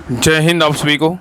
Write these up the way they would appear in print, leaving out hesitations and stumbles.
जय हिंद आप सभी को।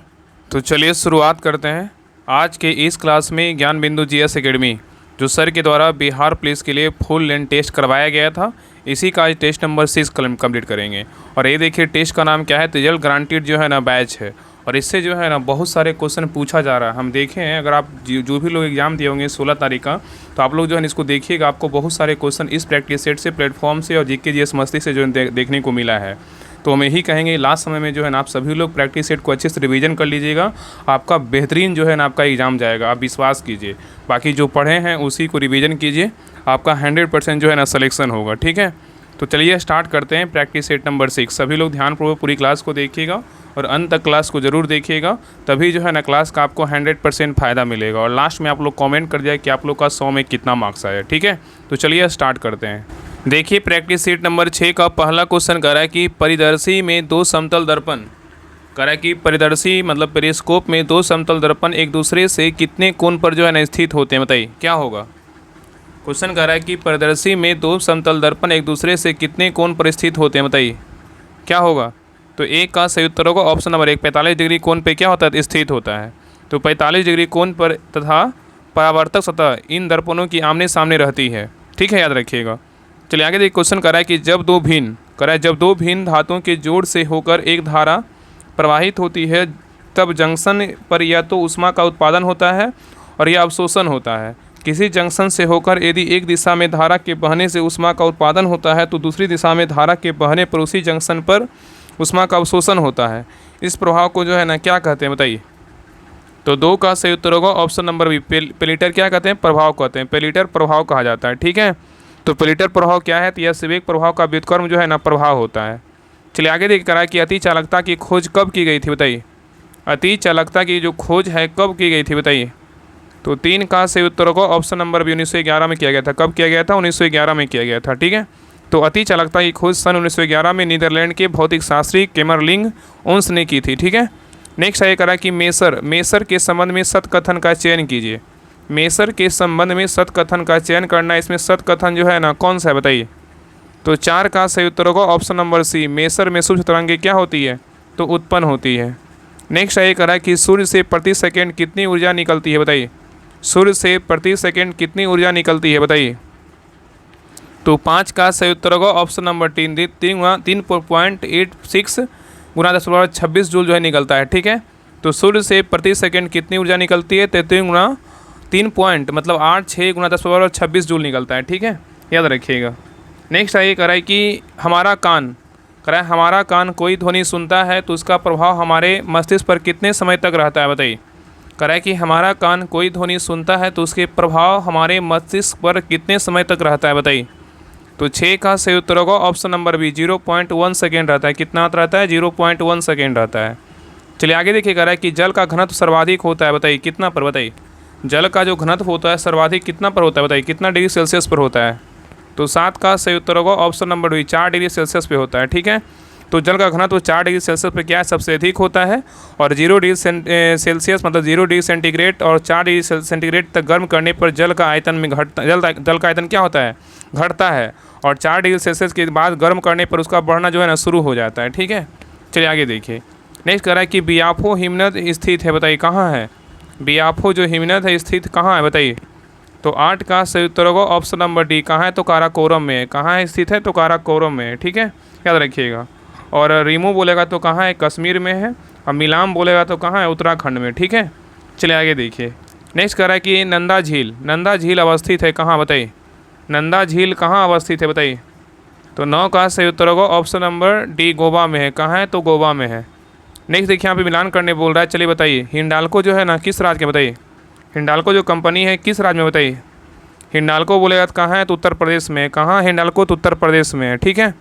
तो चलिए शुरुआत करते हैं। आज के इस क्लास में ज्ञान बिंदु जीएस एकेडमी जो सर के द्वारा बिहार पुलिस के लिए फुल लेंथ टेस्ट करवाया गया था, इसी का आज टेस्ट नंबर 6 कंप्लीट करेंगे। और ये देखिए टेस्ट का नाम क्या है, रिजल्ट गारंटीड जो है ना बैच है। और इससे जो है ना बहुत सारे क्वेश्चन पूछा जा रहा है। हम देखे हैं, अगर आप जो भी लोग एग्जाम दिए होंगे 16 तारीख का, तो आप लोग जो है इसको देखिएगा, आपको बहुत सारे क्वेश्चन इस प्रैक्टिस सेट से, प्लेटफॉर्म से और जीके जीएस मस्ती से जो देखने को मिला है। तो हम यही कहेंगे लास्ट समय में जो है ना आप सभी लोग प्रैक्टिस सेट को अच्छे से रिवीजन कर लीजिएगा। आपका बेहतरीन जो है ना आपका एग्ज़ाम जाएगा, आप विश्वास कीजिए। बाकी जो पढ़े हैं उसी को रिवीजन कीजिए, आपका 100% जो है ना सिलेक्शन होगा। ठीक है, तो चलिए स्टार्ट करते हैं प्रैक्टिस सेट नंबर 6। सभी लोग ध्यानपूर्वक पूरी क्लास को देखिएगा और अंत तक क्लास को ज़रूर देखिएगा, तभी जो है ना क्लास का आपको 100% फ़ायदा मिलेगा। और लास्ट में आप लोग कमेंट कर दिया कि आप लोग का 100 में कितना मार्क्स आया। ठीक है, तो चलिए स्टार्ट करते हैं। देखिए प्रैक्टिस सेट नंबर 6 का पहला क्वेश्चन कह रहा है कि परिदर्शी में दो समतल दर्पण, कह रहा है कि परिदर्शी मतलब पेरिस्कोप में दो समतल दर्पण एक दूसरे से कितने कोण पर जो है ना स्थित होते हैं, बताइए क्या होगा। क्वेश्चन कह रहा है कि परिदर्शी में दो समतल दर्पण एक दूसरे से कितने कोण पर स्थित होते हैं, बताइए क्या होगा। तो एक का सही उत्तर होगा ऑप्शन नंबर 1, 45 डिग्री कोण पे क्या होता है, स्थित होता है। तो 45 डिग्री कोण पर तथा परावर्तक सतह इन दर्पणों की आमने सामने रहती है। ठीक है, याद रखिएगा। चलिए आगे देखिए क्वेश्चन कर रहा है कि जब दो भिन्न धातुओं के जोड़ से होकर एक धारा प्रवाहित होती है, तब जंक्शन पर या तो ऊष्मा का उत्पादन होता है और या अवशोषण होता है। किसी जंक्शन से होकर यदि एक दिशा में धारा के बहने से ऊष्मा का उत्पादन होता है, तो दूसरी दिशा में धारा के बहने पर उसी जंक्शन पर ऊष्मा का अवशोषण होता है। इस प्रभाव को जो है ना क्या कहते हैं, बताइए। तो 2 का सही उत्तर होगा ऑप्शन नंबर बी, पेलिटर क्या कहते हैं, प्रभाव कहते हैं। पेलिटर प्रभाव कहा जाता है। ठीक है, तो पेलिटर प्रभाव क्या है, तो यह संवेग प्रभाव का व्युत्क्रम जो है ना प्रभाव होता है। चलिए आगे देख कर कि अति चालकता की खोज कब की गई थी, बताइए। अति चालकता की जो खोज है कब की गई थी, बताइए। तो 3 का सही उत्तर होगा ऑप्शन नंबर बी, 1911 में किया गया था। कब किया गया था, 1911 में किया गया था। ठीक है, तो अति चालकता की खोज सन 1911 में नीदरलैंड के भौतिक शास्त्री केमरलिंग ओंस ने की थी। ठीक है, नेक्स्ट आगे करा कि मेसर के संबंध में सत्कथन का चयन कीजिए। मेसर के संबंध में सत्कथन का चयन करना, इसमें सत्कथन जो है ना कौन सा है, बताइए। तो 4 का सही उत्तर होगा ऑप्शन नंबर सी, मेसर में सूक्ष्म तरंगें क्या होती है, तो उत्पन्न होती है। नेक्स्ट आगे करा कि सूर्य से प्रति सेकंड कितनी ऊर्जा निकलती है, बताइए। सूर्य से प्रति सेकंड कितनी ऊर्जा निकलती है, बताइए। तो 5 का सही उत्तर होगा ऑप्शन नंबर 3.86 गुना 10⁻26 जूल जो है निकलता है। ठीक है, तो सूर्य से प्रति सेकंड कितनी ऊर्जा निकलती है, 3 पॉइंट मतलब 8 गुना 10⁻26 जूल निकलता है। ठीक है, याद रखिएगा। नेक्स्ट आइए कराए कि हमारा कान कोई ध्वनि सुनता है तो उसका प्रभाव हमारे मस्तिष्क पर कितने समय तक रहता है, बताइए। कराए कि हमारा कान कोई ध्वनि सुनता है तो उसके प्रभाव हमारे मस्तिष्क पर कितने समय तक रहता है, बताइए। तो 6 का सही उत्तर होगा ऑप्शन नंबर बी, 0.1 सेकेंड रहता है। कितना रहता है, 0.1 सेकेंड रहता है। चलिए आगे देखिए कह रहा है कि जल का घनत्व सर्वाधिक होता है, बताइए कितना पर, बताइए। जल का जो घनत्व होता है सर्वाधिक कितना पर होता है, बताइए कितना डिग्री सेल्सियस पर होता है। तो 7 का सही उत्तर होगा option number B, 4 degree Celsius पे होता है। ठीक है, तो जल का घनत्व 4 डिग्री सेल्सियस पे क्या है, सबसे अधिक होता है। और 0 डिग्री सेल्सियस मतलब 0 डिग्री सेंटीग्रेड और 4 डिग्री सेंटीग्रेड तक गर्म करने पर जल का आयतन में जल का आयतन क्या होता है, घटता है। और 4 डिग्री सेल्सियस के बाद गर्म करने पर उसका बढ़ना जो है ना शुरू हो जाता है। ठीक है, चलिए आगे देखिए। नेक्स्ट कह रहा है कि बियाफो हिमनद स्थित है, बताइए कहाँ है। बियाफो जो हिमनद है स्थित कहाँ है, बताइए। तो 8 का सही उत्तर होगा ऑप्शन नंबर डी, कहाँ है, तो काराकोरम में है। कहाँ है स्थित है, तो काराकोरम में है। ठीक है, याद रखिएगा। और रीमू बोलेगा तो कहाँ है, कश्मीर में है। और मिलाम बोलेगा तो कहाँ है, उत्तराखंड में। ठीक है, चलिए आगे देखिए। नेक्स्ट कह रहा है कि नंदा झील अवस्थित है कहाँ, बताइए। नंदा झील कहाँ अवस्थित है, बताइए। तो 9 का सही उत्तर होगा ऑप्शन नंबर डी, गोवा में है। कहाँ है, तो गोवा में है। नेक्स्ट देखिए यहाँ पे मिलान करने बोल रहा है। चलिए बताइए हिंडाल्को जो है ना किस राज्य के, बताइए। हिंडाल्को जो कंपनी है किस राज्य में, बताइए। हिंडाल्को बोलेगा तो कहाँ है, तो उत्तर प्रदेश में। कहाँ हिंडाल्को, तो उत्तर प्रदेश में है। ठीक है,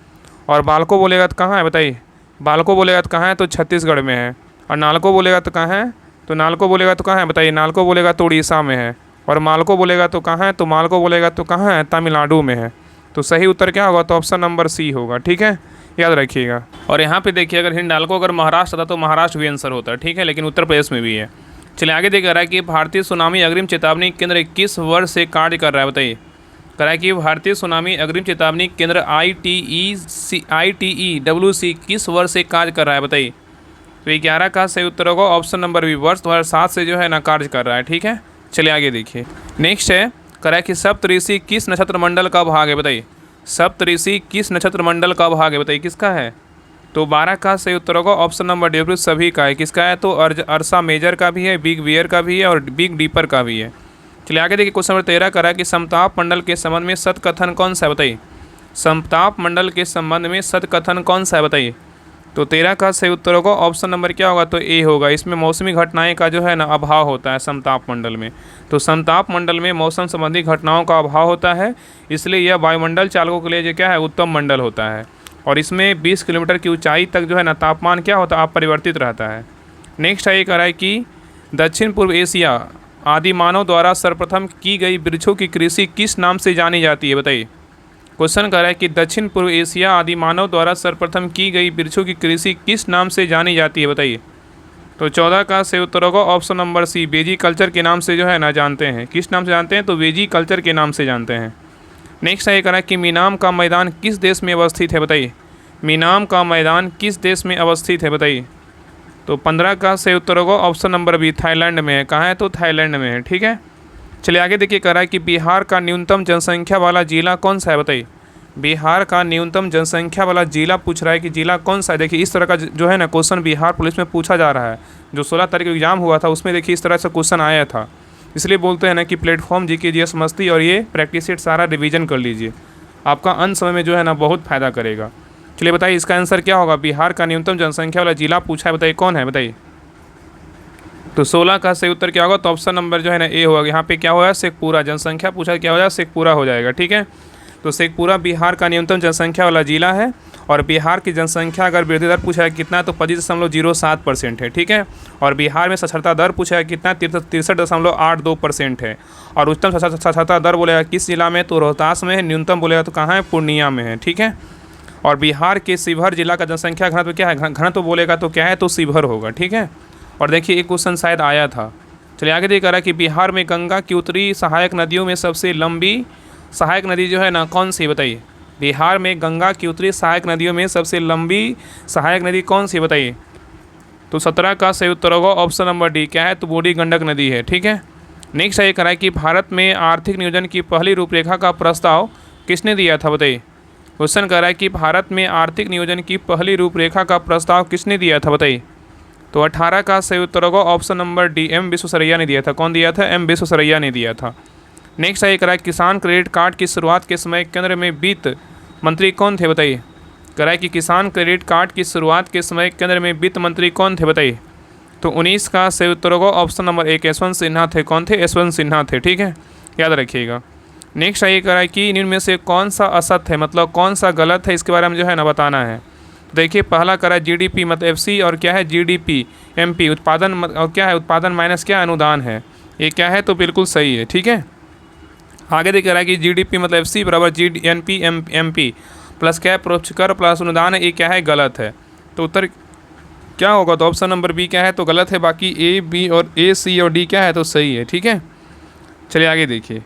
और बाल्को बोलेगा तो कहाँ है, बताइए। बाल्को बोलेगा तो कहाँ है, तो छत्तीसगढ़ में है। और नाल्को बोलेगा तो कहाँ है, तो नाल्को बोलेगा तो कहाँ है, बताइए। नाल्को बोलेगा तो उड़ीसा में है। और माल्को बोलेगा तो कहाँ है, तो माल्को बोलेगा तो कहाँ है, तमिलनाडु में है। तो सही उत्तर क्या होगा, तो ऑप्शन नंबर सी होगा। ठीक है, याद रखिएगा। और यहाँ पे देखिए अगर हिंडाल्को अगर महाराष्ट्र था तो महाराष्ट्र भी आंसर होता है। ठीक है, लेकिन उत्तर प्रदेश में भी है। चलिए आगे देख रहा है कि भारतीय सुनामी अग्रिम चेतावनी केंद्र किस वर्ष से कार्य कर रहा है, बताइए। कह रहा है कि भारतीय सुनामी अग्रिम चेतावनी केंद्र ITEWC किस वर्ष से कार्य कर रहा है, बताइए। तो 11 का सही उत्तर होगा ऑप्शन नंबर बी, वर्ष 2007 से जो है ना कार्य कर रहा है। ठीक है, चलिए आगे देखिए। नेक्स्ट है करा कि सप्तऋषि किस नक्षत्र मंडल का भाग है, बताइए। सप्तऋषि किस नक्षत्र मंडल का भाग है, बताइए किसका है। तो 12 का सही उत्तर होगा ऑप्शन नंबर डी, सभी का है। किसका है, तो अर्सा मेजर का भी है, बिग बियर का भी है और बिग डीपर का भी है। चलिए आगे देखिए, क्वेश्चन नंबर 13 करा कि समताप मंडल के संबंध में सतकथन कौन सा है, बताइए। समताप मंडल के संबंध में सतकथन कौन सा है, बताइए। तो 13 का सही उत्तर होगा ऑप्शन नंबर क्या होगा, तो ए होगा। इसमें मौसमी घटनाएं का जो है ना अभाव होता है समताप मंडल में। तो समताप मंडल में मौसम संबंधी घटनाओं का अभाव होता है, इसलिए यह वायुमंडल चालकों के लिए जो क्या है उत्तम मंडल होता है। और इसमें 20 किलोमीटर की ऊंचाई तक जो है ना तापमान क्या होता है, अपरिवर्तित रहता है। नेक्स्ट है ये कह रहा है कि दक्षिण पूर्व एशिया आदि मानव द्वारा सर्वप्रथम की गई वृक्षों की कृषि किस नाम से जानी जाती है, बताइए। क्वेश्चन कह रहा है कि दक्षिण पूर्व एशिया आदि मानव द्वारा सर्वप्रथम की गई वृक्षों की कृषि किस नाम से जानी जाती है, बताइए। तो 14 का सही उत्तर होगा option number C, veggie culture के नाम से जो है ना जानते हैं। किस नाम से जानते हैं, तो वेजी कल्चर के नाम से जानते हैं। नेक्स्ट है कह रहा है कि मीनाम का मैदान किस देश में अवस्थित है, बताइए। मीनाम का मैदान किस देश में अवस्थित है, बताइए। तो 15 का सही उत्तर होगा ऑप्शन नंबर बी, थाईलैंड में है। कहाँ है, तो थाईलैंड में है। ठीक है, चलिए आगे देखिए, कह रहा है कि बिहार का न्यूनतम जनसंख्या वाला जिला कौन सा है, बताइए। बिहार का न्यूनतम जनसंख्या वाला जिला पूछ रहा है कि जिला कौन सा है। देखिए इस तरह का जो है ना क्वेश्चन बिहार पुलिस में पूछा जा रहा है। जो 16 तारीख को एग्जाम हुआ था उसमें देखिए इस तरह से क्वेश्चन आया था। इसलिए बोलते हैं ना कि प्लेटफॉर्म जीके जीएस मस्ती और ये प्रैक्टिस सेट सारा रिवीजन कर लीजिए, आपका अंत समय में जो है ना बहुत फायदा करेगा। चलिए बताइए इसका आंसर क्या होगा। बिहार का न्यूनतम जनसंख्या वाला जिला पूछा है, बताइए कौन है, बताइए। तो 16 का सही उत्तर क्या होगा, तो ऑप्शन नंबर जो है ना ए होगा। यहाँ पे क्या होगा, शेखपुरा। जनसंख्या पूछा क्या हो जाएगा, शेखपुरा हो जाएगा। ठीक है, तो शेखपुरा बिहार का न्यूनतम जनसंख्या वाला जिला है। और बिहार की जनसंख्या अगर वृद्धि दर पूछा है कितना, तो 25.07% है। ठीक है, और बिहार में साक्षरता दर पूछा है कितना, 63.82% है। और उच्चतम साक्षरता दर बोलेगा किस जिला में, तो रोहतास में है। न्यूनतम बोलेगा तो कहाँ है, पूर्णिया में है। ठीक है, और बिहार के शिवहर जिला का जनसंख्या घनत्व क्या है, घनत्व बोलेगा तो क्या है, तो शिवहर होगा। ठीक है, और देखिए एक क्वेश्चन शायद आया था। चलिए आगे देखा रहा है कि बिहार में गंगा की उत्तरी सहायक नदियों में सबसे लंबी सहायक नदी जो है ना कौन सी, बताइए। बिहार में गंगा की उत्तरी सहायक नदियों में सबसे लंबी सहायक नदी कौन सी, बताइए। तो 17 का सही उत्तर होगा ऑप्शन नंबर डी, क्या है, तो बूढ़ी गंडक नदी है। ठीक है, नेक्स्ट है करा कि भारत में आर्थिक नियोजन की पहली रूपरेखा का प्रस्ताव किसने दिया था, बताइए। क्वेश्चन कर रहा है कि भारत में आर्थिक नियोजन की पहली रूपरेखा का प्रस्ताव किसने दिया था, बताइए। तो 18 का सही उत्तर होगा option number D, M Visvesvaraya ने दिया था। कौन दिया था, एम विश्वेश्वरैया ने दिया था। नेक्स्ट है करा किसान क्रेडिट कार्ड की शुरुआत के समय केंद्र में वित्त मंत्री कौन थे, बताइए। करा कि किसान क्रेडिट कार्ड की शुरुआत के समय केंद्र में वित्त मंत्री कौन थे, बताइए। तो 19 का सही उत्तर होगा ऑप्शन नंबर एक, यशवंत सिन्हा थे। कौन थे, यशवंत सिन्हा थे। ठीक है, याद रखिएगा। नेक्स्ट ये कह रहा है कि निम्न में से कौन सा असत्य है, मतलब कौन सा गलत है, इसके बारे में जो है ना बताना है। देखिए पहला करा जीडीपी मतलब एफसी और क्या है जीडीपी एमपी उत्पादन और क्या है उत्पादन माइनस क्या अनुदान है। ये क्या है, तो बिल्कुल सही है। ठीक है, आगे देख रहा है कि जीडीपी मतलब एफसी बराबर जीएनपी एमपी प्लस क्या है परोक्ष कर प्लस अनुदान है। ये क्या है, गलत है। तो उत्तर क्या होगा, तो ऑप्शन नंबर बी क्या है, तो गलत है। बाकी ए बी और ए सी और डी क्या है, तो सही है। ठीक है, चलिए आगे देखिए।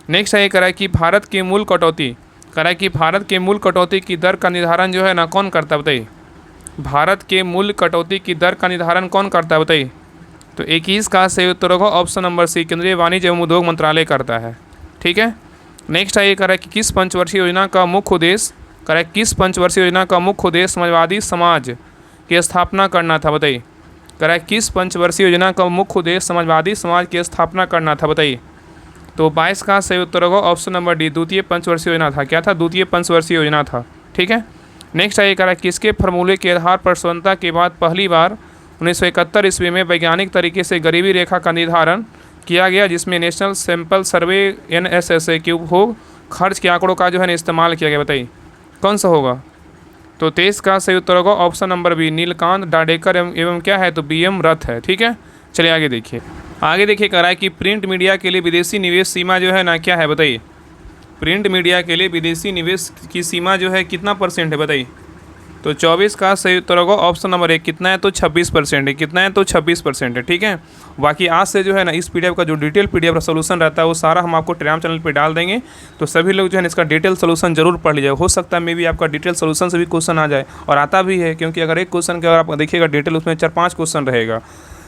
नेक्स्ट है करा कि भारत की मूल कटौती करा कि भारत के मूल कटौती की दर का निर्धारण जो है ना कौन करता है, बताइए। भारत के मूल कटौती की दर का निर्धारण कौन करता है, बताइए। तो 21 का सही उत्तर होगा ऑप्शन नंबर सी, केंद्रीय वाणिज्य एवं उद्योग मंत्रालय करता है। ठीक है, नेक्स्ट है ये करा कि किस पंचवर्षीय योजना का मुख्य उद्देश्य करा किस पंचवर्षीय योजना का मुख्य उद्देश्य समाजवादी समाज की स्थापना करना था, बताइए। करा किस पंचवर्षीय योजना का मुख्य उद्देश्य समाजवादी समाज की स्थापना करना था, बताइए। तो 22 का सही उत्तर होगा ऑप्शन नंबर डी, द्वितीय पंचवर्षीय योजना था। क्या था, द्वितीय पंचवर्षीय योजना था। ठीक है, नेक्स्ट है ये करा किसके फार्मूले के आधार पर स्वतंत्रता के बाद पहली बार 1971 ईस्वी में वैज्ञानिक तरीके से गरीबी रेखा का निर्धारण किया गया, जिसमें नेशनल सैंपल सर्वे NSSA के उपभोग खर्च के आंकड़ों का जो है ना इस्तेमाल किया गया, बताइए कौन सा होगा। तो 23 का सही उत्तर होगा ऑप्शन नंबर बी, नीलकांत डाडेकर एवं क्या है, तो BM रथ है। ठीक है, चलिए आगे देखिए। आगे देखिए कह रहा है कि प्रिंट मीडिया के लिए विदेशी निवेश सीमा जो है ना क्या है, बताइए। प्रिंट मीडिया के लिए विदेशी निवेश की सीमा जो है कितना % है, बताइए। तो 24 का सही उत्तर होगा ऑप्शन नंबर 1। कितना है? तो 26% है। कितना है? तो 26% है। ठीक है, बाकी आज से जो है ना इस पीडीएफ का जो डिटेल पीडीएफ का सोल्यूशन रहता है वो सारा हम आपको टेलीग्राम चैनल पे डाल देंगे। तो सभी लोग जो है इसका डिटेल सोल्यूशन जरूर पढ़ लीजिएगा। हो सकता है मे भी आपका डिटेल सोल्यूशन से भी क्वेश्चन आ जाए, और आता भी है, क्योंकि अगर एक क्वेश्चन के अगर आप देखिएगा डिटेल उसमें 4-5 क्वेश्चन रहेगा।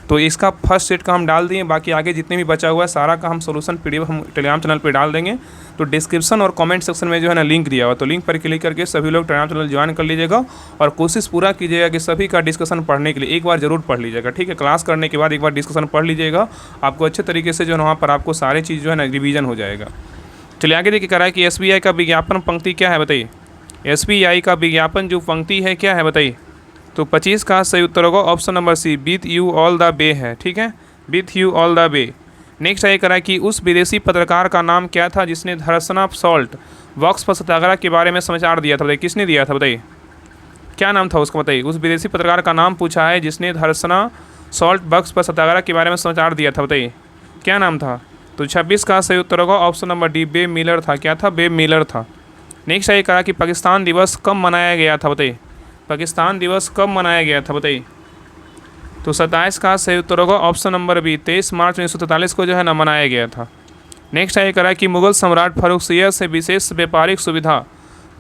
तो इसका फर्स्ट सेट का हम डाल दिए, बाकी आगे जितने भी बचा हुआ है सारा का हम सोल्यूशन पीडीएफ हम टेलीग्राम चैनल पे डाल देंगे। तो डिस्क्रिप्शन और कमेंट सेक्शन में जो है ना लिंक दिया हुआ, तो लिंक पर क्लिक करके सभी लोग टेलीग्राम चैनल ज्वाइन कर लीजिएगा, और कोशिश पूरा कीजिएगा कि सभी का डिस्कशन पढ़ने के लिए एक बार जरूर पढ़ लीजिएगा। ठीक है, क्लास करने के बाद एक बार डिस्कशन पढ़ लीजिएगा, आपको अच्छे तरीके से जो है वहाँ पर आपको सारी चीज़ जो है ना रिवीजन हो जाएगा। चलिए आगे देखिए, कह रहा है कि SBI का विज्ञापन पंक्ति क्या है बताइए। SBI का विज्ञापन जो पंक्ति है क्या है बताइए। तो 25 का सही उत्तर होगा option number C, with you all the way है। ठीक है, with you all the way. Next ये करा कि उस विदेशी पत्रकार का नाम क्या था जिसने धर्सना सॉल्ट बॉक्स पर सत्याग्रह के बारे में समाचार दिया था। बताइए किसने दिया था, बताइए क्या नाम था उसका। बताइए उस विदेशी पत्रकार का नाम पूछा है जिसने धर्सना सॉल्ट बॉक्स पर सत्याग्रह के बारे में समाचार दिया था। बताइए क्या नाम था। तो 26 का सही उत्तर होगा option number D, Webb Miller था। क्या था? बेब मिलर था। नेक्स्ट ये करा कि पाकिस्तान दिवस कब मनाया गया था। बताइए पाकिस्तान दिवस कब मनाया गया था। बताइए तो 27 का सही उत्तर होगा ऑप्शन नंबर बी, 23 मार्च 1943 को जो है ना मनाया गया था। नेक्स्ट ये करा कि मुगल सम्राट फारूक से विशेष व्यापारिक सुविधा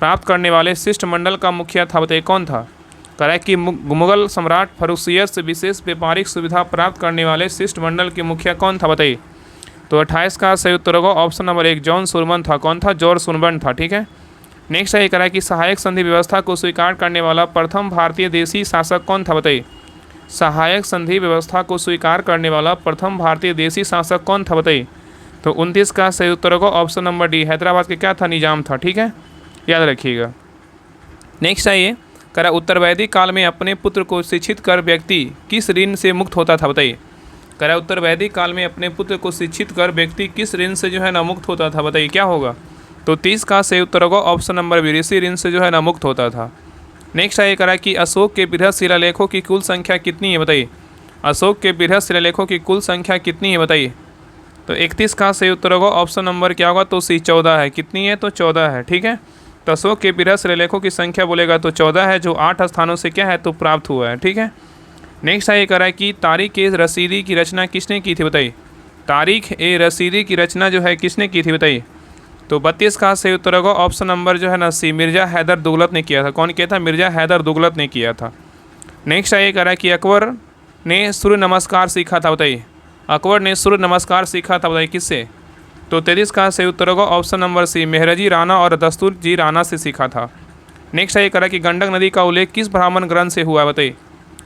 प्राप्त करने वाले शिष्टमंडल का मुखिया था। बताइए कौन था। करा कि मुगल सम्राट फारूक से विशेष व्यापारिक सुविधा प्राप्त करने वाले शिष्टमंडल के मुखिया कौन था। बताइए तो 28 का सही उत्तर होगा ऑप्शन नंबर 1, जॉन सुरबन था। कौन था? जॉर्ज सुरबन था। ठीक है, नेक्स्ट ये करा कि सहायक संधि व्यवस्था को स्वीकार करने वाला प्रथम भारतीय देशी शासक कौन था। बताइए सहायक संधि व्यवस्था को स्वीकार करने वाला प्रथम भारतीय देशी शासक कौन था। बताइए तो 29 का सही उत्तर होगा ऑप्शन नंबर डी, हैदराबाद के क्या था? निजाम था। ठीक है, याद रखिएगा। नेक्स्ट आइए करा उत्तर वैदिक काल में अपने पुत्र को शिक्षित कर व्यक्ति किस ऋण से मुक्त होता था। बताइए करा उत्तर वैदिक काल में अपने पुत्र को शिक्षित कर व्यक्ति किस ऋण से जो है ना मुक्त होता था। बताइए क्या होगा। तो 30 का सही उत्तर होगा ऑप्शन नंबर बी, ऋषि ऋण से जो है ना मुक्त होता था। नेक्स्ट ये करा कि अशोक के बृहद शिलालेखों की कुल संख्या कितनी है। बताइए अशोक के बृहद शिलालेखों की कुल संख्या कितनी है। बताइए तो 31 का सही उत्तर होगा ऑप्शन नंबर क्या होगा। तो सी 14 है। कितनी है? तो 14 है। ठीक है, तो अशोक के बृहद शिलालेखों की संख्या बोलेगा तो 14 है, जो 8 स्थानों से क्या है तो प्राप्त हुआ है। ठीक है, नेक्स्ट ये करा कि तारीख ए रसीदी की रचना किसने की थी। बताइए तारीख ए रसीदी की रचना जो है किसने की थी। बताइए तो 32 का सही उत्तर होगा ऑप्शन नंबर जो है ना सी, मिर्ज़ा हैदर दुगलत ने किया था। कौन किया था? मिर्ज़ा हैदर दुगलत ने किया था। नेक्स्ट ये करा कि अकबर ने सूर्य नमस्कार सीखा था। बताइए अकबर ने सूर्य नमस्कार सीखा था। बताइए किससे। तो 33 का सही उत्तर होगा ऑप्शन नंबर सी, मेहरजी राणा और दस्तूर जी राणा से सीखा था। नेक्स्ट ये करा कि गंडक नदी का उल्लेख किस ब्राह्मण ग्रंथ से हुआ है। बताइए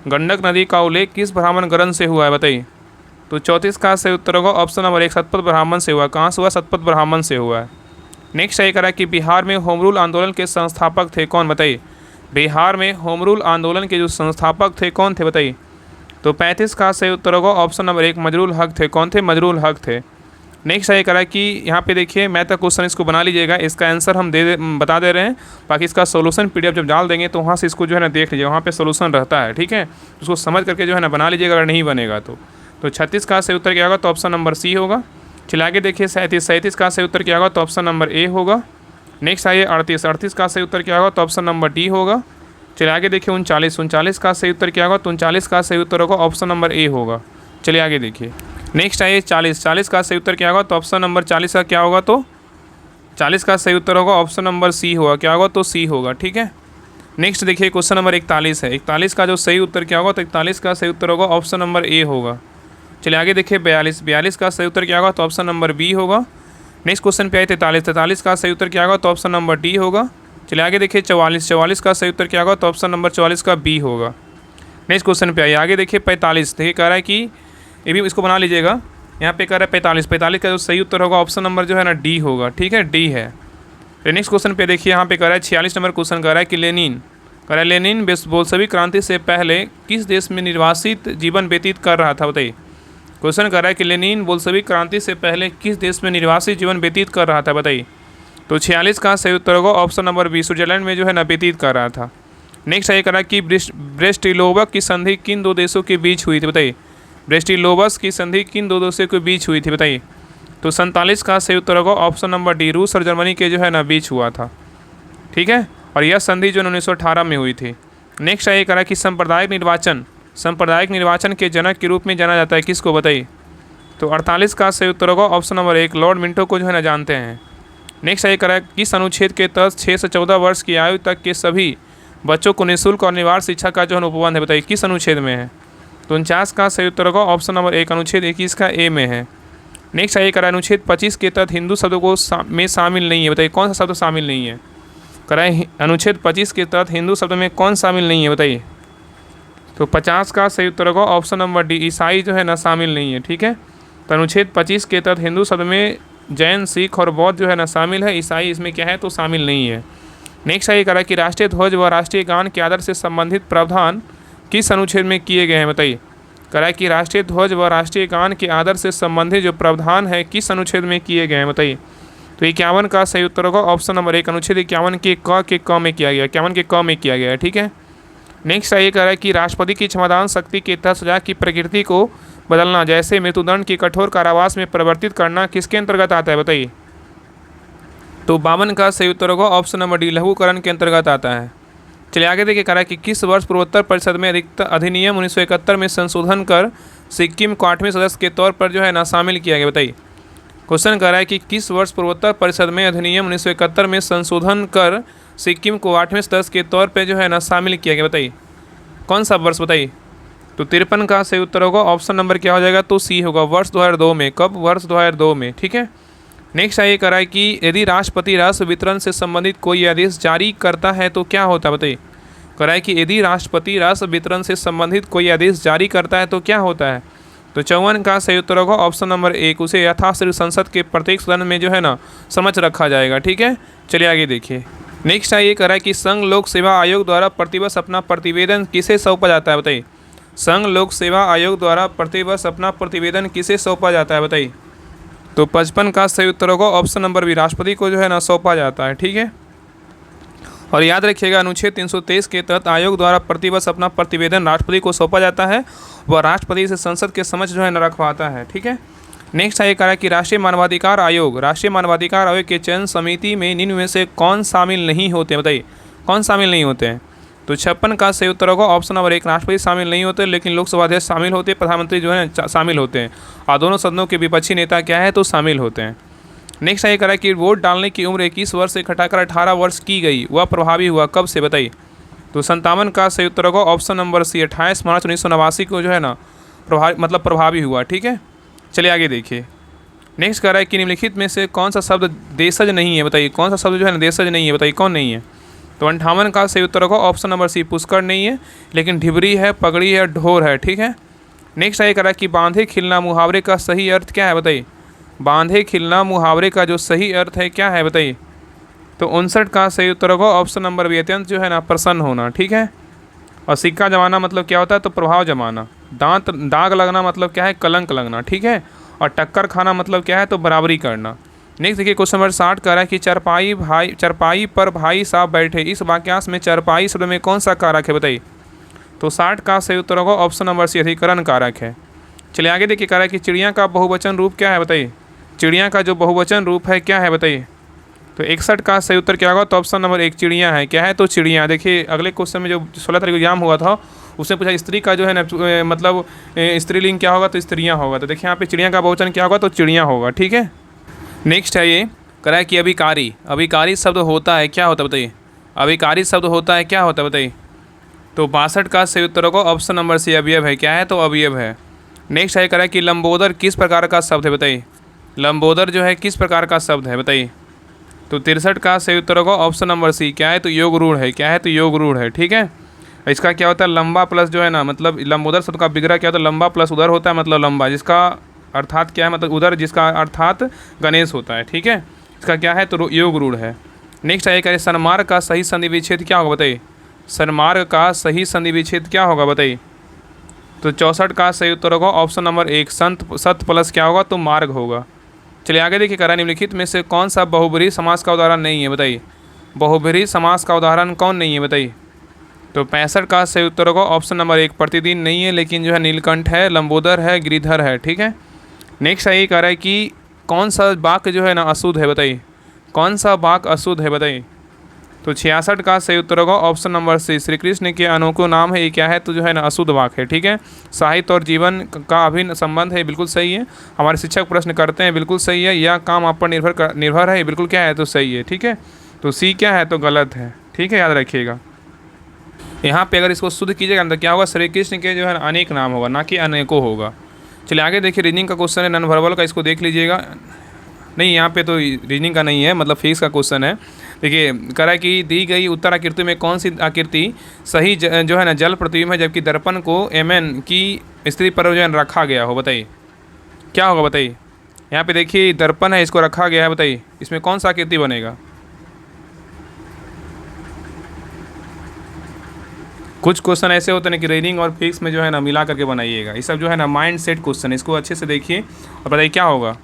गंडक नदी का उल्लेख किस ब्राह्मण ग्रंथ से हुआ है। बताइए तो 34 का सही उत्तर होगा ऑप्शन नंबर 1, सतपथ ब्राह्मण से हुआ। कहाँ से हुआ? सतपथ ब्राह्मण से हुआ है। नेक्स्ट ये करा कि बिहार में होम रूल आंदोलन के संस्थापक थे कौन। बताइए बिहार में होम रूल आंदोलन के जो संस्थापक थे कौन थे। बताइए तो 35 का सही उत्तर होगा ऑप्शन नंबर 1, मजरूल हक थे। कौन थे? मजरूल हक थे। नेक्स्ट ये करा कि यहाँ पे देखिए मैथ का क्वेश्चन इसको बना लीजिएगा, इसका आंसर हम बता दे रहे हैं, बाकी इसका सोल्यूशन पीडीएफ जब डाल देंगे तो वहाँ से इसको जो है ना देख लीजिए, वहाँ पे सोल्यूशन रहता है। ठीक है, उसको समझ करके जो है ना बना लीजिएगा, अगर नहीं बनेगा तो 36 का सही उत्तर क्या होगा? तो ऑप्शन नंबर सी होगा। चलिए आगे देखिए 37 का सही उत्तर क्या होगा? तो ऑप्शन नंबर ए होगा। नेक्स्ट आइए 38 का सही उत्तर क्या होगा? तो ऑप्शन नंबर डी होगा। चलिए आगे देखिए 39 का सही उत्तर क्या होगा? तो 39 का सही उत्तर होगा ऑप्शन नंबर ए होगा। चलिए आगे देखिए नेक्स्ट आइए 40 का सही उत्तर क्या होगा? तो ऑप्शन नंबर 40 का क्या होगा? तो 40 का सही उत्तर होगा ऑप्शन नंबर सी होगा। क्या होगा? तो सी होगा। ठीक है, नेक्स्ट देखिए क्वेश्चन नंबर 41 है। 41 का जो सही उत्तर क्या होगा? तो 41 का सही उत्तर होगा ऑप्शन नंबर ए होगा। चलिए आगे देखिए 42 का सही उत्तर क्या होगा? तो ऑप्शन नंबर बी होगा। नेक्स्ट क्वेश्चन पे आए 43 का सही उत्तर क्या होगा? तो ऑप्शन नंबर डी होगा। चलिए आगे देखिए 44 का सही उत्तर क्या होगा? तो ऑप्शन नंबर 44 का बी होगा। नेक्स्ट क्वेश्चन पे आइए आगे देखिए 45। देखिए कह रहा है कि ये भी इसको बना लीजिएगा, यहाँ पे कह रहा है 45 का जो सही उत्तर होगा ऑप्शन नंबर जो है ना डी होगा। ठीक है, डी है। नेक्स्ट क्वेश्चन पे देखिए यहाँ पे कह रहा है 46 नंबर क्वेश्चन कह रहा है कि लेनिन बोल्शेविक क्रांति से पहले किस देश में निर्वासित जीवन व्यतीत कर रहा था। बताइए क्वेश्चन कर रहा है कि लेनिन बोल्शेविक क्रांति से पहले किस देश में निर्वासित जीवन व्यतीत कर रहा था। बताइए तो 46 का सही उत्तर होगा ऑप्शन नंबर बी, स्विट्जरलैंड में जो है ना व्यतीत कर रहा था। नेक्स्ट ये करा कि ब्रेस्टिलोवक की संधि किन दो देशों के बीच हुई थी। बताइए ब्रेस्टिलोवस की संधि किन दो देशों के बीच हुई थी। बताइए तो 47 का सही उत्तर होगा ऑप्शन नंबर डी, रूस और जर्मनी के जो है ना बीच हुआ था। ठीक है, और यह संधि जो 1918 में हुई थी। नेक्स्ट है ये करा कि सांप्रदायिक निर्वाचन के जनक के रूप में जाना जाता है किसको, बताइए। तो 48 का सही उत्तर होगा ऑप्शन नंबर 1, लॉर्ड मिंटो को जो है ना जानते हैं। नेक्स्ट ये करा किस अनुच्छेद के तहत 6 से 14 वर्ष की आयु तक के सभी बच्चों को निःशुल्क और अनिवार्य शिक्षा का जो है उपबंध है, बताइए किस अनुच्छेद में है। तो 49 का सही उत्तर होगा ऑप्शन नंबर 1, अनुच्छेद 21 का ए में है। नेक्स्ट ये करा अनुच्छेद 25 के तहत हिंदू शब्द को में शामिल नहीं है, बताइए कौन सा शब्द शामिल नहीं है। कराए अनुच्छेद 25 के तहत हिंदू शब्द में कौन शामिल नहीं है, बताइए। तो 50 का सही उत्तर होगा ऑप्शन नंबर डी, ईसाई जो है ना शामिल नहीं है, ठीक है। तो अनुच्छेद 25 के तहत हिंदू शब्द में जैन, सिख और बौद्ध जो है ना शामिल है, ईसाई इसमें क्या है तो शामिल नहीं है। नेक्स्ट ये करा कि राष्ट्रीय ध्वज व राष्ट्रीय गान के आदर से संबंधित प्रावधान किस अनुच्छेद में किए गए हैं, बताइए। करा कि राष्ट्रीय ध्वज व राष्ट्रीय गान के आदर से संबंधित जो प्रावधान है किस अनुच्छेद में किए गए हैं, बताइए। तो 51 का सही उत्तर होगा ऑप्शन नंबर 1, अनुच्छेद 51 के क में किया गया, 51 के क में किया गया है, ठीक है। नेक्स्ट ये कह रहा है कि राष्ट्रपति की क्षमादान शक्ति के तहत सजा की प्रकृति को बदलना जैसे मृत्युदंड की कठोर कारावास में परिवर्तित करना किसके अंतर्गत आता है, बताइए। तो 52 का सही उत्तर होगा ऑप्शन नंबर डी, लघुकरण के अंतर्गत आता है। चलिए आगे देखिए, कह रहा है कि किस वर्ष पूर्वोत्तर परिषद में अधिनियम 1971 में संशोधन कर सिक्किम को 8वें सदस्य के तौर पर जो है ना शामिल किया गया, बताइए। क्वेश्चन कह रहा है कि किस वर्ष पूर्वोत्तर परिषद में अधिनियम 1971 में संशोधन कर सिक्किम को 8वें सदस्य के तौर पर जो है ना शामिल किया गया, बताइए कौन सा वर्ष, बताइए। तो 53 का सही उत्तर होगा ऑप्शन नंबर क्या हो जाएगा, तो सी होगा, वर्ष 2002 में। कब, वर्ष 2002 में, ठीक है। नेक्स्ट ये कह रहा है कि यदि राष्ट्रपति राष्ट्र वितरण से संबंधित कोई आदेश जारी करता है तो क्या होता है, बताइए। कह रहा है कि यदि राष्ट्रपति राष्ट्र वितरण से संबंधित कोई आदेश जारी करता है तो क्या होता है। तो 54 का सही उत्तर होगा ऑप्शन नंबर 1, उसे यथाशीघ्र संसद के प्रत्येक सदन में जो है ना समझ रखा जाएगा, ठीक है। चलिए आगे देखिए। नेक्स्ट ये कह रहा है कि संघ लोक सेवा आयोग द्वारा प्रतिवर्ष अपना प्रतिवेदन किसे सौंपा जाता है, बताइए। संघ लोक सेवा आयोग द्वारा प्रतिवर्ष अपना प्रतिवेदन किसे सौंपा जाता है, बताइए। तो 55 का सही उत्तर होगा ऑप्शन नंबर बी, राष्ट्रपति को जो है ना सौंपा जाता है, ठीक है। और याद रखिएगा अनुच्छेद 323 के तहत आयोग द्वारा प्रतिवर्ष अपना प्रतिवेदन राष्ट्रपति को सौंपा जाता है, वह राष्ट्रपति से संसद के समक्ष जो है न रखवाता है, ठीक है। नेक्स्ट ये कहा कि राष्ट्रीय मानवाधिकार आयोग के चयन समिति में निम्न में से कौन शामिल नहीं होते, बताइए कौन शामिल नहीं होते हैं। तो 56 का सही उत्तर होगा ऑप्शन नंबर 1, राष्ट्रपति शामिल नहीं होते, लेकिन लोकसभा अध्यक्ष शामिल होते हैं, प्रधानमंत्री जो है शामिल होते हैं, और दोनों सदनों के विपक्षी नेता क्या है तो शामिल होते हैं। नेक्स्ट ये करा कि वोट डालने की उम्र 21 वर्ष से घटाकर 18 वर्ष की गई, वह प्रभावी हुआ कब से, बताइए। तो 57 का सही उत्तर होगा ऑप्शन नंबर सी, 28 मार्च 1989 को जो है ना प्रभावी हुआ, ठीक है। चलिए आगे देखिए। नेक्स्ट कह रहा है कि निम्नलिखित में से कौन सा शब्द देशज नहीं है, बताइए कौन सा शब्द जो है ना देशज नहीं है, बताइए कौन नहीं है। तो 58 का सही उत्तर होगा ऑप्शन नंबर सी, पुष्कर नहीं है, लेकिन ढिबरी है, पगड़ी है, ढोर है, ठीक है। नेक्स्ट ये कह रहा है कि बांधे खिलना मुहावरे का सही अर्थ क्या है, बताइए। बांधे खिलना मुहावरे का जो सही अर्थ है क्या है, बताइए। तो 59 का सही उत्तर होगा ऑप्शन नंबर बी, अत्यंत जो है ना प्रसन्न होना, ठीक है। और सिक्का जमाना मतलब क्या होता है, तो प्रभाव जमाना। दाग लगना मतलब क्या है, कलंक लगना, ठीक है। और टक्कर खाना मतलब क्या है, तो बराबरी करना। नेक्स्ट देखिए क्वेश्चन नंबर 60 कह रहा है कि चरपाई पर भाई साहब बैठे, इस वाक्यांश में चरपाई शब्द में कौन सा कारक है, बताइए। तो 60 का सही उत्तर होगा ऑप्शन नंबर सी, अधिकरण कारक है। चलिए आगे देखिए, कह रहा है कि चिड़िया का बहुवचन रूप क्या है, बताइए। चिड़िया का जो बहुवचन रूप है क्या है, बताइए। तो 61 का सही उत्तर क्या होगा, तो ऑप्शन नंबर 1, चिड़िया है, क्या है तो चिड़िया। देखिए अगले क्वेश्चन में जो 16 तारीख को एग्जाम हुआ था उसने पूछा स्त्री का जो है ना मतलब स्त्रीलिंग क्या होगा, तो स्त्रियाँ होगा। तो देखिए यहाँ पे चिड़िया का बहुवचन क्या होगा, तो चिड़िया होगा, ठीक है। नेक्स्ट है ये कह रहा है कि अभिकारी शब्द होता है क्या होता है, बताइए। अभिकारी शब्द होता है क्या होता है, बताइए। तो 62 का सही उत्तर होगा ऑप्शन नंबर सी, अवयव है, क्या है तो अवयव है। नेक्स्ट है कह रहा है कि लंबोदर किस प्रकार का शब्द है, बताइए। लंबोदर जो है किस प्रकार का शब्द है, बताइए। तो 63 का सही उत्तर होगा ऑप्शन नंबर सी, क्या है तो योग रूढ़ है, क्या है तो योग रूढ़ है, ठीक है। इसका क्या होता है, लंबा प्लस जो है ना मतलब लंबोदर शब्द का विग्रह क्या होता है, लंबा प्लस उदर होता है, मतलब लंबा, जिसका अर्थात क्या है, मतलब उदर जिसका अर्थात गणेश होता है, ठीक है। इसका क्या है तो योग रूढ़ है। नेक्स्ट है कह सन्मार्ग का सही संधि विच्छेद क्या होगा, बताइए। सन्मार्ग का सही संधि विच्छेद क्या होगा, बताइए। तो 64 का सही उत्तर होगा ऑप्शन नंबर 1, सत प्लस क्या होगा तो मार्ग होगा। चलिए आगे देखिए, कह रहा है निम्नलिखित में से कौन सा बहुब्रीहि समास का उदाहरण नहीं है, बताइए। बहुब्रीहि समास का उदाहरण कौन नहीं है, बताइए। तो 65 का सही उत्तर होगा ऑप्शन नंबर 1, प्रतिदिन नहीं है, लेकिन जो है नीलकंठ है, लंबोदर है, गिरिधर है, ठीक है। नेक्स्ट है ये कह रहा है कि कौन सा वाक्य जो है ना अशुद्ध है, बताइए। कौन सा वाक्य अशुद्ध है, बताइए। तो 66 का सही उत्तर होगा option number C, Shri Krishna के अनोखो नाम है, ये क्या है तो जो है ना अशुद्ध वाक है। ठीक है, साहित्य और जीवन का अभिन्न संबंध है, बिल्कुल सही है। हमारे शिक्षक प्रश्न करते हैं, बिल्कुल सही है। यह काम आप पर निर्भर है, बिल्कुल क्या है तो सही है। ठीक है, तो सी क्या है तो गलत है। ठीक है, याद रखिएगा। यहाँ पे अगर इसको शुद्ध कीजिएगा तो क्या होगा, श्री कृष्ण के जो है अनेक नाम होगा, ना कि अनेकों होगा। चलिए आगे देखिए, रीजनिंग का क्वेश्चन है नॉन वर्बल का, इसको देख लीजिएगा। नहीं, यहाँ पे तो रीजनिंग का नहीं है, मतलब फिजिक्स का क्वेश्चन है। देखिए, कह रहा है कि दी गई उत्तर आकृति में कौन सी आकृति सही जो है ना जल प्रतिबिंब है, जबकि दर्पण को एमएन की स्थिति पर जो है रखा गया हो। बताइए क्या होगा, बताइए। यहाँ पे देखिए दर्पण है, इसको रखा गया है, बताइए इसमें कौन सा आकृति बनेगा। कुछ क्वेश्चन ऐसे होते हैं कि रीडिंग और फिजिक्स में जो है ना मिला करके बनाइएगा। ये सब जो है ना माइंड सेट क्वेश्चन है, इसको अच्छे से देखिए और बताइए क्या होगा।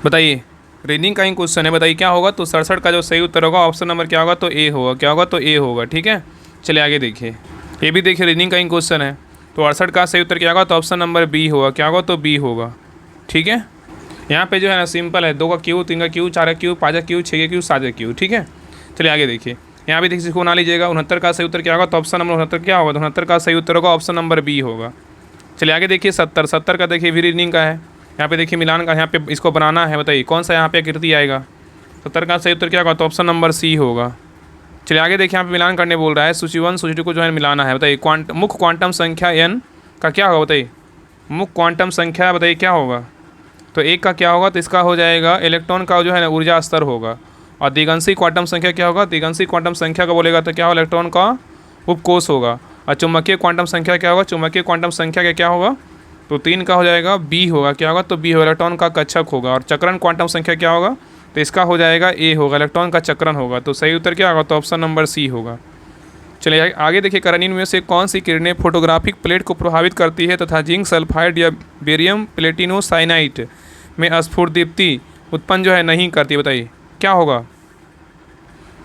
बताइए, रीडिंग का ही क्वेश्चन है, बताइए क्या होगा। तो 67 का जो सही उत्तर होगा ऑप्शन नंबर क्या होगा तो ए होगा। क्या होगा तो ए होगा। ठीक है, चलिए आगे देखिए, ये भी देखिए रीडिंग का ही क्वेश्चन है। तो 68 का सही उत्तर क्या होगा तो ऑप्शन नंबर बी होगा। क्या होगा तो बी होगा। ठीक है, यहाँ पे जो है ना सिंपल है, 2 का क्यू, 3 का क्यू, 4 का क्यू, 5 का क्यू, 6 का क्यू, 7 का क्यू। ठीक है, चलिए आगे देखिए, यहाँ भी देखिए इसको बना लीजिएगा। 69 का सही उत्तर क्या होगा तो ऑप्शन नंबर 69 क्या होगा तो 69 का सही उत्तर होगा ऑप्शन नंबर बी होगा। चलिए आगे देखिए, 70 का देखिए भी रीडिंग का है। यहाँ पे देखिए मिलान का, यहाँ पे इसको बनाना है, बताइए कौन सा यहाँ पे आकृति आएगा। 70 का सही उत्तर क्या होगा तो ऑप्शन नंबर सी होगा। चलिए आगे देखिए, यहाँ पे मिलान करने बोल रहा है, सूची 1 सूची 2 को जो है मिलाना है। बताइए मुख्य क्वांटम संख्या n का क्या होगा, बताइए मुख्य क्वांटम संख्या, बताइए क्या होगा। तो एक का क्या होगा तो इसका हो जाएगा इलेक्ट्रॉन का जो है ना ऊर्जा स्तर होगा। और दिगंशी क्वांटम संख्या क्या होगा, दिगंशी क्वांटम संख्या का बोलेगा तो क्या होगा, इलेक्ट्रॉन का उपकोष होगा। और चुंबकीय क्वांटम संख्या क्या होगा, चुंबकीय क्वांटम संख्या का क्या होगा तो 3 का हो जाएगा बी होगा। क्या होगा तो बी होगा, इलेक्ट्रॉन का कक्षक होगा। और चक्रण क्वांटम संख्या क्या होगा तो इसका हो जाएगा ए होगा, इलेक्ट्रॉन का चक्रण होगा। तो सही उत्तर क्या होगा तो ऑप्शन नंबर सी होगा। चलिए आगे देखिए, करणीय में से कौन सी किरणें फोटोग्राफिक प्लेट को प्रभावित करती है तथा जिंक सल्फाइड या बेरियम प्लेटिनोसाइनाइट में स्फुरदीप्ति उत्पन्न जो है नहीं करती। बताइए क्या होगा।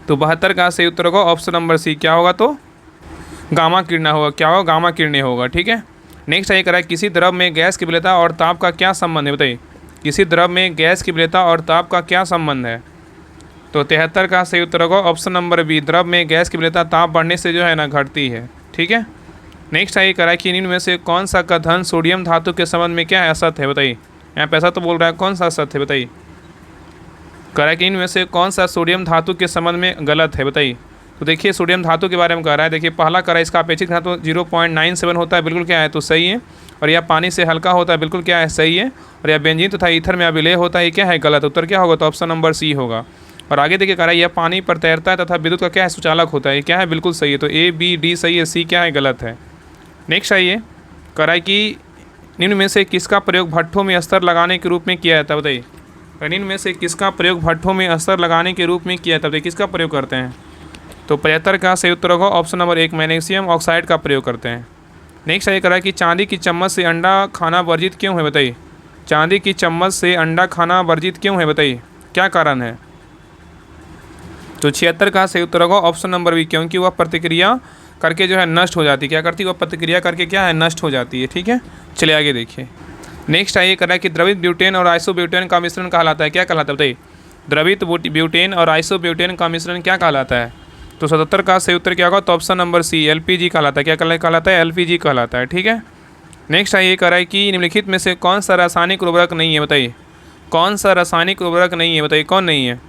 तो 72 का सही उत्तर होगा ऑप्शन नंबर सी। क्या होगा तो गामा किरणें होगा। क्या होगा, गामा किरणें होगा। ठीक है, नेक्स्ट ये करा है, किसी द्रव में गैस की वरीयता और ताप का क्या संबंध है। बताइए किसी द्रव में गैस की वरीयता और ताप का क्या संबंध है। तो 73 का सही उत्तर होगा ऑप्शन नंबर बी, द्रव में गैस की वरीयता ताप बढ़ने से जो है ना घटती है। ठीक है, नेक्स्ट ये करा है कि इनमें से कौन सा कथन सोडियम धातु के संबंध में क्या है असत है। बताइए यहाँ पे ऐसा तो बोल रहा है, कौन सा असत है बताइए। कह रहा है कि इनमें से कौन सा सोडियम धातु के संबंध में गलत है। बताइए, तो देखिए सोडियम धातु के बारे में कह रहा है। देखिए पहला कह रहा है इसका अपेक्षित धातु 0.97 होता है, बिल्कुल क्या है तो सही है। और यह पानी से हल्का होता है, बिल्कुल क्या है सही है। और यह बेंजीन तथा ईथर में अभिलय होता है, क्या है गलत। उत्तर क्या होगा तो ऑप्शन नंबर सी होगा। और आगे देखिए कह रहा है यह पानी पर तैरता है तथा विद्युत का क्या है सुचालक होता है, क्या है बिल्कुल सही है। तो ए बी डी सही है, सी क्या है गलत है। नेक्स्ट आइए, कह रहा है कि निम्न में से किसका प्रयोग भट्ठों में अस्तर लगाने के रूप में किया जाता है। बताइए निम्न में से किसका प्रयोग भट्ठों में अस्तर लगाने के रूप में किया जाता है, किसका प्रयोग करते हैं। तो 75 का सही उत्तर होगा ऑप्शन नंबर 1, मैग्नीशियम ऑक्साइड का प्रयोग करते हैं। नेक्स्ट ये कह रहा है कि चांदी की चम्मच से अंडा खाना वर्जित क्यों है। बताइए चांदी की चम्मच से अंडा खाना वर्जित क्यों है, बताइए क्या कारण है। तो 76 का सही उत्तर होगा ऑप्शन नंबर बी, क्योंकि वह प्रतिक्रिया करके जो है नष्ट हो जाती है। क्या करती है वह प्रतिक्रिया करके क्या है नष्ट हो जाती है। ठीक है, चलिए आगे देखिए। नेक्स्ट ये कह रहा है कि द्रवित ब्यूटेन और आइसोब्यूटेन का मिश्रण कहलाता है, क्या कहलाता है। बताइए द्रवित ब्यूटेन और आइसोब्यूटेन का मिश्रण क्या कहलाता है। तो 77 का सही उत्तर क्या होगा तो ऑप्शन नंबर सी, एलपीजी कहलाता है। क्या कहलाता है, एलपीजी कहलाता है। ठीक है, नेक्स्ट ये कह रहा है कि निम्नलिखित में से कौन सा रासायनिक उर्वरक नहीं है। बताइए कौन सा रासायनिक उर्वरक नहीं है, बताइए कौन नहीं है।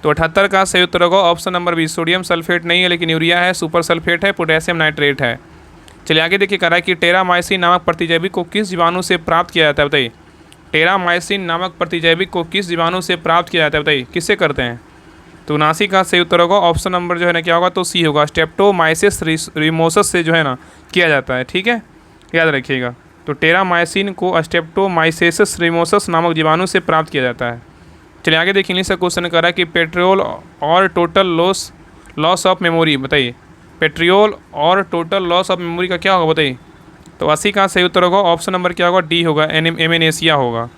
तो 78 का सही उत्तर होगा option number B, sodium sulphate नहीं है, लेकिन यूरिया है, सुपर सल्फेट है, पोटेशियम नाइट्रेट है। चलिए आगे देखिए, कह रहा है कि टेरामाइसिन नामक प्रतिजैविक को किस जीवाणु से प्राप्त किया जाता है। बताइए टेरामाइसिन नामक प्रतिजैविक को किस जीवाणु से प्राप्त किया जाता है, बताइए किससे करते हैं। तो 79 का सही उत्तर होगा ऑप्शन नंबर जो है ना क्या होगा तो सी होगा, स्ट्रेप्टोमाइसिस रिमोसस से जो है ना किया जाता है। ठीक है, याद रखिएगा। तो टेरामाइसिन को स्ट्रेप्टोमाइसिस रिमोसस नामक जीवाणु से प्राप्त किया जाता है। चलिए आगे देखिए, इंग्लिश का क्वेश्चन कर रहा है कि पेट्रोल और टोटल लॉस ऑफ मेमोरी। बताइए पेट्रोल और टोटल लॉस ऑफ मेमोरी का क्या होगा, बताइए। तो 80 का सही उत्तर होगा ऑप्शन नंबर क्या होगा डी होगा, एमेनेसिया होगा।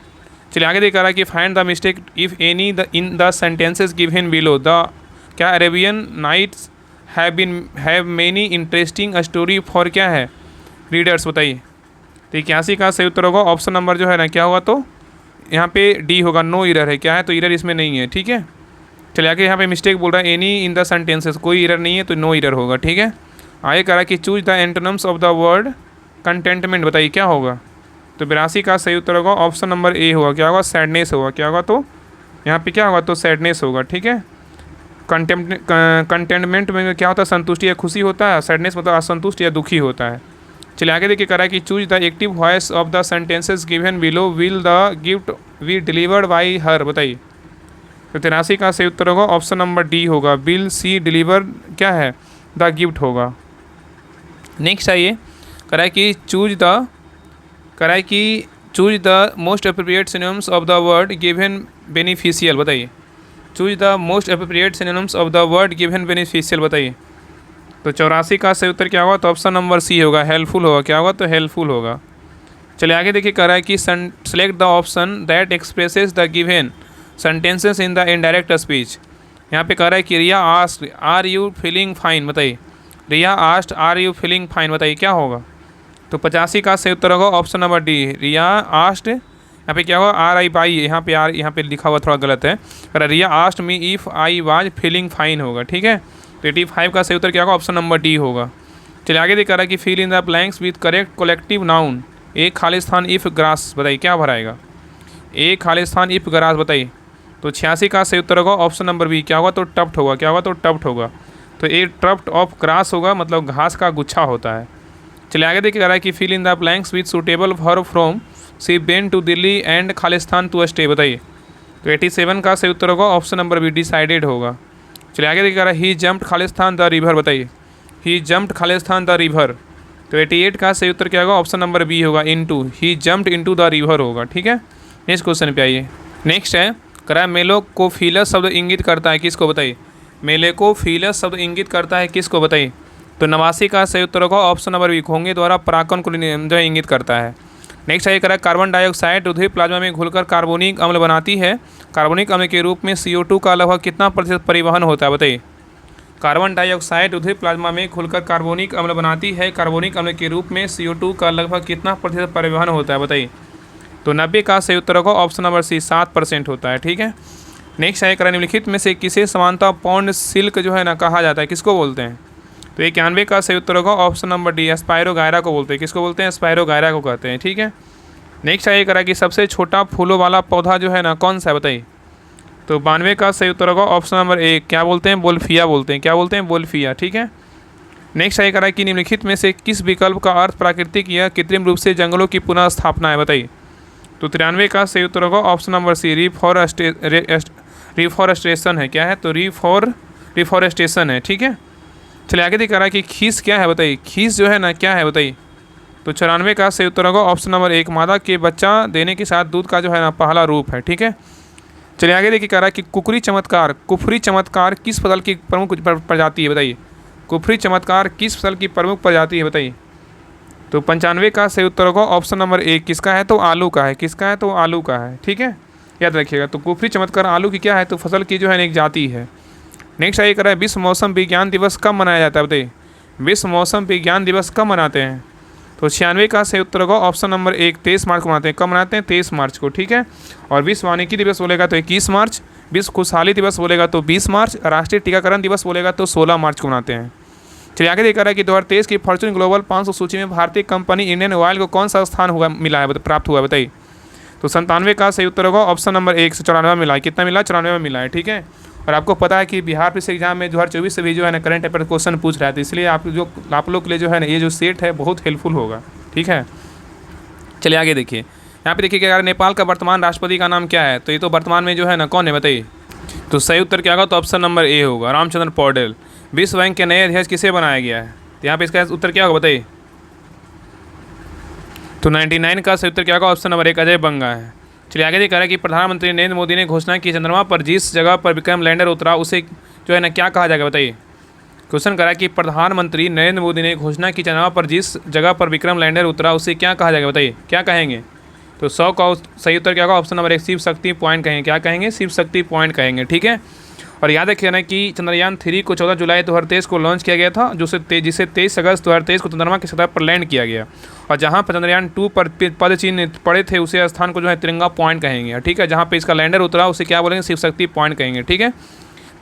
चलिए आगे देख रहा है कि find the mistake if any in the sentences given below. The क्या Arabian Nights have many interesting story for क्या है रीडर्स। बताइए तो 81 का सही उत्तर होगा ऑप्शन नंबर जो है ना क्या होगा तो यहाँ पे डी होगा, नो इरर है। क्या है तो इरर इसमें नहीं है। ठीक है, चलिए आगे यहाँ पे मिस्टेक बोल रहा है एनी इन द सेंटेंसेस, कोई एरर नहीं है तो नो एरर होगा, ठीक है। आगे कह रहा है कि choose the antonyms of the word contentment, बताइए क्या होगा। तो 82 का सही उत्तर होगा ऑप्शन नंबर ए होगा, क्या होगा, सैडनेस होगा, क्या होगा, तो यहाँ पे क्या होगा, तो सैडनेस होगा, ठीक है। कंटेंटमेंट में क्या होता है, संतुष्टि या खुशी होता है, सैडनेस मतलब असंतुष्ट या दुखी होता है। चलिए आगे देखिए, कह रहा है कि choose the active voice of the sentences given below, will the gift we delivered by her, बताइए। तो 83 का सही उत्तर होगा ऑप्शन नंबर डी होगा, विल सी डिलीवर क्या है, द गिफ्ट होगा। नेक्स्ट आइए, कह रहा है कि choose the most appropriate synonyms of the word given beneficial, बताइए। Choose the most appropriate synonyms of the word given beneficial, बताइए। तो 84 का सही उत्तर क्या होगा, तो ऑप्शन नंबर सी होगा, हेल्पफुल होगा, क्या होगा, तो हेल्पफुल होगा। चलिए आगे देखिए, कह रहा है कि select the option that expresses the given sentences in the indirect speech. यहाँ पे कह रहा है कि Riya asked are you feeling fine, बताइए। Riya asked are you feeling fine, बताइए क्या होगा। तो 85 का सही उत्तर होगा option number D, Riya asked, यहाँ पे क्या होगा, आर आई बाई, यहाँ पे लिखा हुआ थोड़ा गलत है, Riya asked me if I was feeling fine होगा, ठीक है। तो 85 का सही उत्तर क्या होगा, ऑप्शन नंबर डी होगा। चलिए आगे देख रहा है कि fill in the blanks with correct collective noun, एक खालिस्तान इफ़ ग्रास, बताइए क्या भराएगा, एक खालिस्तान इफ़ ग्रास, बताइए। तो 86 का सही उत्तर होगा ऑप्शन नंबर बी, क्या होगा, तो टफ्ट होगा, क्या होगा, तो टफ्ट होगा। तो एक ट्रफ्ट ऑफ ग्रास होगा, मतलब घास का गुच्छा होता है। चलिए आगे देखिए, कह रहा है कि fill in the blanks with suitable verb from she been to Delhi and Khalistan to stay, बताइए। तो 87 का सही उत्तर होगा ऑप्शन नंबर बी, डिसाइडेड होगा। चलिए आगे देखिए, कह रहा है ही जम्प्ड खालिस्तान द रिवर, बताइए। ही जम्प्ड खालिस्तान द रिवर। तो 88 का सही उत्तर क्या होगा, ऑप्शन नंबर बी होगा, into, he jumped into the river होगा, ठीक है। नेक्स्ट क्वेश्चन पे आइए। नेक्स्ट है, कह रहा है मेलोकोफिलस शब्द इंगित करता है किसको, बताइए। मेलेकोफिलस शब्द इंगित करता है किसको, बताइए। तो 89 का सही उत्तर होगा ऑप्शन नंबर बी, घोंघे द्वारा परागकण को जो है इंगित करता है। नेक्स्ट है, कह रहा है कार्बन डाइऑक्साइड रुधिर प्लाज्मा में घुलकर कार्बोनिक अम्ल बनाती है, कार्बोनिक अम्ल के रूप में CO2 का लगभग कितना प्रतिशत परिवहन होता है, बताइए। कार्बन डाइऑक्साइड रुधिर प्लाज्मा में घुलकर कार्बोनिक अम्ल बनाती है, कार्बोनिक अम्ल के रूप में CO2 का लगभग कितना प्रतिशत परिवहन होता है, बताइए। तो 90 का सही उत्तर होगा ऑप्शन नंबर सी, 7% होता है, ठीक है। नेक्स्ट है, निम्नलिखित में से किसे समानता पौंड सिल्क जो है ना कहा जाता है, किसको बोलते हैं। तो 91 का सही उत्तर होगा ऑप्शन नंबर डी, स्पायरोगायरा को बोलते हैं, किसको बोलते हैं, स्पायरोगायरा को कहते हैं, ठीक है। नेक्स्ट है, करा कि सबसे छोटा फूलों वाला पौधा जो है ना कौन सा है, बताइए। तो 92 का सही उत्तर होगा ऑप्शन नंबर ए, क्या बोलते हैं, बोल्फिया बोलते हैं, क्या बोलते हैं, बोल्फिया, ठीक है। नेक्स्ट है, करा कि निम्नलिखित में से किस विकल्प का अर्थ प्राकृतिक या कृत्रिम रूप से जंगलों की पुनः स्थापना है, बताइए। तो 93 का सही उत्तर होगा ऑप्शन नंबर सी, रिफॉरेस्टेशन है, क्या है, तो रिफॉरेस्टेशन है, ठीक है। चलिए आगे दिखा रहा है कि खीस क्या है, बताइए। खीस जो है ना क्या है, बताइए। तो 94 का सही उत्तर होगा ऑप्शन नंबर एक, मादा के बच्चा देने के साथ दूध का जो है ना पहला रूप है, ठीक है। चलिए आगे देखिए, कह रहा है कि कुफरी चमत्कार किस फसल की प्रमुख प्रजाति है, बताइए। कुफरी चमत्कार किस फसल की प्रमुख प्रजाति है, बताइए। तो 95 का सही उत्तर होगा ऑप्शन नंबर एक, किसका है, तो आलू का है, किसका है, तो आलू का है, ठीक है, याद रखिएगा। तो कुफरी चमत्कार आलू की क्या है, तो फसल की जो है एक जाति है। नेक्स्ट आइए, कर रहा है विश्व मौसम विज्ञान दिवस कब मनाया जाता है, बताइए। विश्व मौसम विज्ञान दिवस कब मनाते हैं। तो 96 का सही उत्तर होगा ऑप्शन नंबर एक, 23 मार्च को मनाते हैं, कब मनाते हैं, 23 मार्च को, ठीक है। और विश्व वानिकी दिवस बोलेगा तो 21 मार्च, विश्व खुशहाली दिवस बोलेगा तो 20 मार्च, राष्ट्रीय टीकाकरण दिवस बोलेगा तो 16 मार्च को मनाते हैं। चलिए आगे देखा रहा है कि 2023 की फॉर्च्यून ग्लोबल 500 सूची में भारतीय कंपनी इंडियन ऑयल को कौन सा स्थान मिला है, प्राप्त हुआ है, बताइए। तो 97 का सही उत्तर होगा ऑप्शन नंबर एक, 194 मिला है, कितना मिला, 94 में मिला है, ठीक है। और आपको पता है कि बिहार पुलिस एग्जाम में 2024 से भी जो है ना करंट अफेयर क्वेश्चन पूछ रहा है, तो इसलिए आप लोग के लिए जो है ना ये जो सेट है बहुत हेल्पफुल होगा, ठीक है। चलिए आगे देखिए, यहाँ पे देखिए क्या, नेपाल का वर्तमान राष्ट्रपति का नाम क्या है। तो ये तो वर्तमान में जो है ना कौन है, बताइए। तो सही उत्तर क्या होगा, तो ऑप्शन नंबर ए होगा, रामचंद्र पौडेल। विश्व बैंक के नए अध्यक्ष किसे बनाया गया है, तो यहाँ पे इसका उत्तर क्या होगा, बताइए। तो 99 का सही उत्तर क्या होगा, ऑप्शन नंबर एक, अजय बंगा है। चलिए आगे देखा रहा है कि प्रधानमंत्री नरेंद्र मोदी ने घोषणा की चंद्रमा पर जिस जगह पर विक्रम लैंडर उतरा उसे जो है ना क्या कहा जाएगा, बताइए। क्वेश्चन करा कि प्रधानमंत्री नरेंद्र मोदी ने घोषणा की चंद्रमा पर जिस जगह पर विक्रम लैंडर उतरा उसे क्या कहा जाएगा, बताइए, क्या कहेंगे। तो 100 का सही उत्तर क्या होगा, ऑप्शन नंबर एक, शिव शक्ति पॉइंट कहेंगे, क्या कहेंगे, शिव शक्ति पॉइंट कहेंगे, ठीक है। और याद रखिए ना कि चंद्रयान 3 को 14 जुलाई 2023 को लॉन्च किया गया था, जिसे 23 अगस्त 2023 को चंद्रमा की सतह पर लैंड किया गया। और जहां पर चंद्रयान 2 पर पद चिन्ह पड़े थे उसे स्थान को जो है तिरंगा पॉइंट कहेंगे, ठीक है। जहां पे इसका लैंडर उतरा उसे क्या बोलेंगे, शिव शक्ति पॉइंट कहेंगे, ठीक है।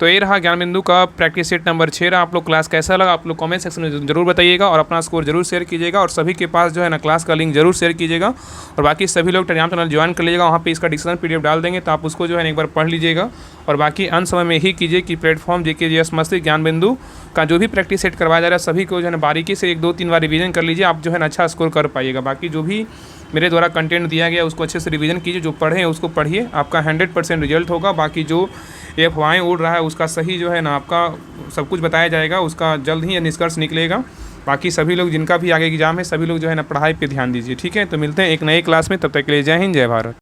तो ये रहा ज्ञान बिंदु का प्रैक्टिस सेट नंबर 6 रहा। आप लोग क्लास कैसा लगा आप लोग कमेंट सेक्शन में जरूर बताइएगा और अपना स्कोर जरूर शेयर कीजिएगा और सभी के पास जो है ना क्लास का लिंक जरूर शेयर कीजिएगा। और बाकी सभी लोग टेलीग्राम चैनल ज्वाइन कर लीजिएगा, वहाँ पे इसका डिस्क्रिप्शन PDF डाल देंगे तो आप उसको जो है एक बार पढ़ लीजिएगा। और बाकी अंत समय में यही कीजिए कि प्लेटफॉर्म JKGS मस्तिष्क ज्ञान बिंदु का जो भी प्रैक्टिस सेट करवाया जा रहा है सभी को जो है बारीकी से 1-2-3 बार रिवीजन कर लीजिए, आप जो है ना अच्छा स्कोर कर पाइएगा। बाकी जो भी मेरे द्वारा कंटेंट दिया गया उसको अच्छे से रिवीजन कीजिए, जो पढ़े उसको पढ़िए, आपका 100% रिजल्ट होगा। बाकी जो ये अफवाहें उड़ रहा है उसका सही जो है ना आपका सब कुछ बताया जाएगा, उसका जल्द ही निष्कर्ष निकलेगा। बाकी सभी लोग जिनका भी आगे एग्जाम है सभी लोग जो है ना पढ़ाई पे ध्यान दीजिए, ठीक है। तो मिलते हैं एक नए क्लास में, तब तक के लिए जय हिंद जय भारत।